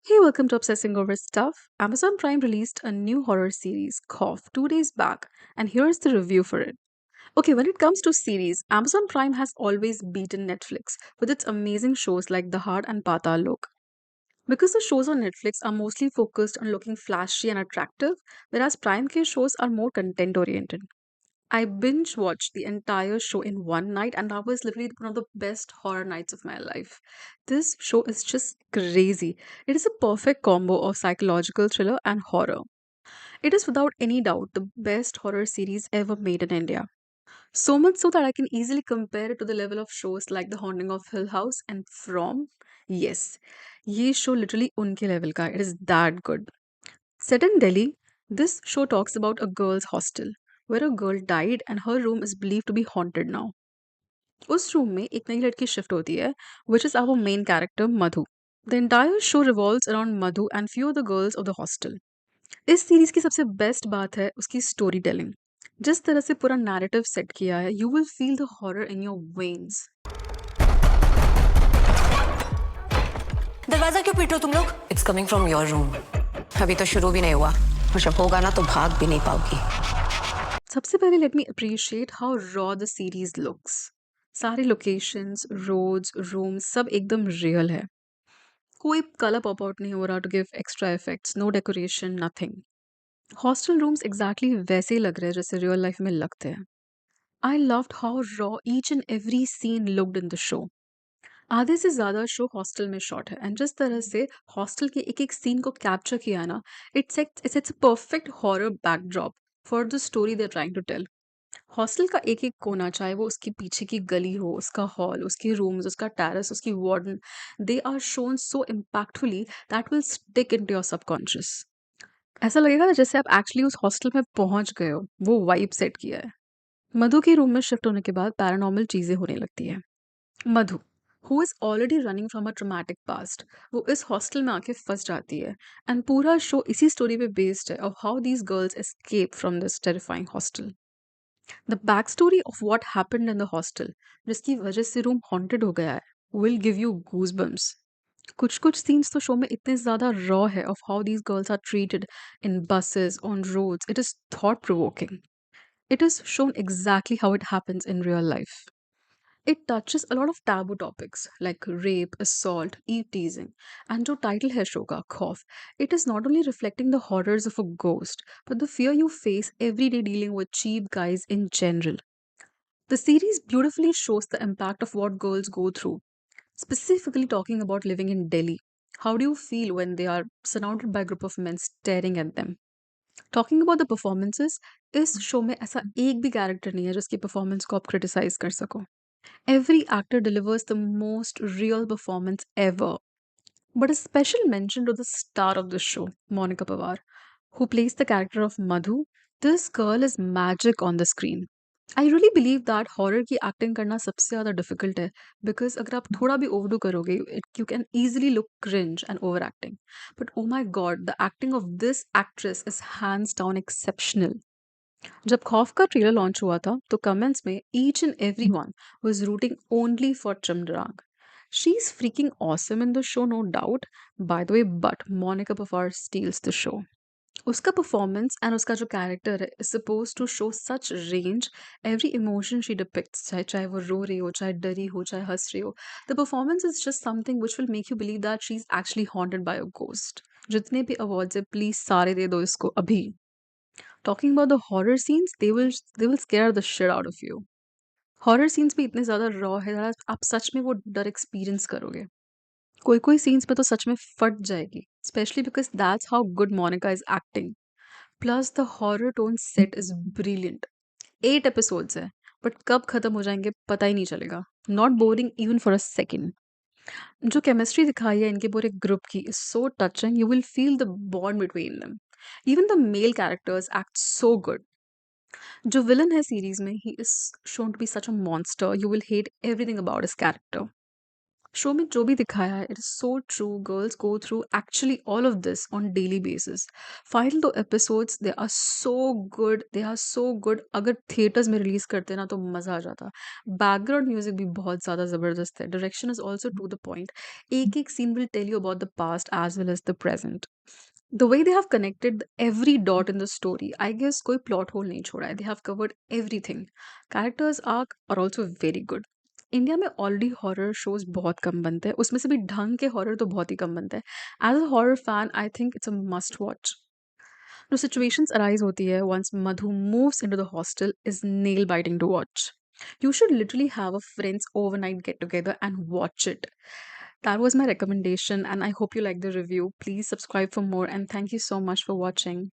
Hey, welcome to Obsessing Over Stuff. Amazon Prime released a new horror series, Cough, 2 days back, and here's the review for it. Okay, when it comes to series, Amazon Prime has always beaten Netflix with its amazing shows like The Heart and Patal Lok. Because the shows on Netflix are mostly focused on looking flashy and attractive, whereas Prime K shows are more content oriented. I binge watched the entire show in one night, and that was literally one of the best horror nights of my life. This show is just crazy. It is a perfect combo of psychological thriller and horror. It is without any doubt the best horror series ever made in India. So much so that I can easily compare it to the level of shows like The Haunting of Hill House and From. Yes, ये show literally उनके level का है. It is that good. Set in Delhi, this show talks about a girl's hostel where a girl died and her room is believed to be haunted now. उस room में एक नई लड़की shift होती है which is our main character Madhu. The entire show revolves around Madhu and few of the girls of the hostel. इस series की सबसे बेस्ट बात है उसकी स्टोरी टेलिंग. जिस तरह से पूरा नैरेटिव सेट किया है you will feel the horror in your veins. दरवाजा क्यों पीट रहे हो तुम लोग? It's coming from your room. अभी तो शुरू भी नहीं हुआ और जब होगा ना तो भाग भी नहीं पाओगी. सबसे पहले let me appreciate how raw the series looks. सारे लोकेशंस, रोड्स, रूम्स सब एकदम रियल है. कोई कलर पॉप आउट नहीं हो रहा to give extra effects, no decoration, nothing. Hostel rooms exactly वैसे ही लग रहे हैं जैसे रियल लाइफ में लगते हैं. I loved how raw each and every scene looked in the show. आधे से ज़्यादा शो हॉस्टल में शॉट है एंड जिस तरह से हॉस्टल के एक एक सीन को कैप्चर किया है ना, it's it's a perfect horror backdrop for the story they are trying to tell. Hostel का एक एक कोना, चाहे वो उसके पीछे की गली हो, उसका हॉल, उसके रूम्स, उसका टेरेस, उसकी warden, they are shown so impactfully that will stick into your subconscious. ऐसा लगेगा ना जैसे आप एक्चुअली उस हॉस्टल में पहुंच गए हो, वो वाइब सेट किया है. मधु के रूम में शिफ्ट होने के बाद पैरानॉर्मल चीजें होने लगती है. Madhu who is already running from a traumatic past, वो इस हॉस्टल में आके फंस जाती है एंड पूरा शो इसी स्टोरी पे बेस्ड है of how these girls escape from this terrifying hostel. The back story of what happened in the hostel जिसकी वजह से रूम हॉन्टेड हो गया है will give you goose bumps. कुछ कुछ सीन्स तो शो में इतने ज़्यादा रॉ है of how these girls are treated in buses, on roads. It is thought provoking. It is shown exactly how it happens in real life. It touches a lot of taboo topics like rape, assault, eve teasing, and जो title है show का Khauf, it is not only reflecting the horrors of a ghost, but the fear you face every day dealing with cheap guys in general. The series beautifully shows the impact of what girls go through, specifically talking about living in Delhi. How do you feel when they are surrounded by a group of men staring at them? Talking about the performances, इस show में ऐसा एक भी character नहीं है जिसकी performance को आप क्रिटिसाइज कर सको. Every actor delivers the most real performance ever. But a special mention to the star of the show, Monica Pawar, who plays the character of Madhu. This girl is magic on the screen. I really believe that horror की acting करना सबसे ज़्यादा difficult है because अगर आप थोड़ा भी overdo करोगे you can easily look cringe and overacting. But oh my god, the acting of this actress is hands down exceptional. जब खौफ का ट्रेलर लॉन्च हुआ था तो कमेंट्स में each and every one was rooting only for चिमराग. She is freaking awesome in the show, no doubt. By the way, but Monica पफार steals the show. उसका परफॉर्मेंस एंड उसका जो कैरेक्टर है is supposed to show such range. Every emotion she depicts, चाहे चाहे वो रो रही हो, चाहे डरी हो, चाहे हंस रही हो, the performance is just something which will make you believe that she is actually haunted by a ghost. जितने भी अवार्ड्स है प्लीज सारे दे दो इसको अभी. Talking about the horror scenes, they will scare the shit out of you. Horror scenes भी इतने ज़्यादा रॉ है that आप सच में वो डर एक्सपीरियंस करोगे. कोई कोई सीन्स में तो सच में फट जाएगी, specially because that's how good Monica is acting. Plus the horror tone set is brilliant. 8 episodes है बट कब खत्म हो जाएंगे पता ही नहीं चलेगा. Not boring even for a second. जो केमिस्ट्री दिखाई है इनके पूरे ग्रुप की is so touching. You will feel the bond between them. Even the male characters act so good. जो विलन है सीरीज में, he is shown to be such a monster. You will hate everything about his character. Show में जो भी दिखाया है it is so true. Girls go through actually all of this on daily basis. Final दो episodes they are so good, they are so good. अगर theatres में release करते ना तो मजा आ जाता. बैकग्राउंड म्यूजिक भी बहुत ज्यादा जबरदस्त है. Direction is also to the point. एक एक scene will tell you about the past as well as the present. The way they have connected every dot in the story, I guess कोई plot hole नहीं छोड़ा है. They have covered everything. Characters arc are also very good. India में already horror shows बहुत कम बनते हैं, उसमें से भी ढंग के हॉरर तो बहुत ही कम बनते हैं. As a horror fan I think it's a must watch. जो सिचुएशंस अराइज होती है once Madhu moves into the hostel is nail biting to watch. You should literally have a friends overnight get together and watch it. That was my recommendation and I hope you like the review. Please subscribe for more and thank you so much for watching.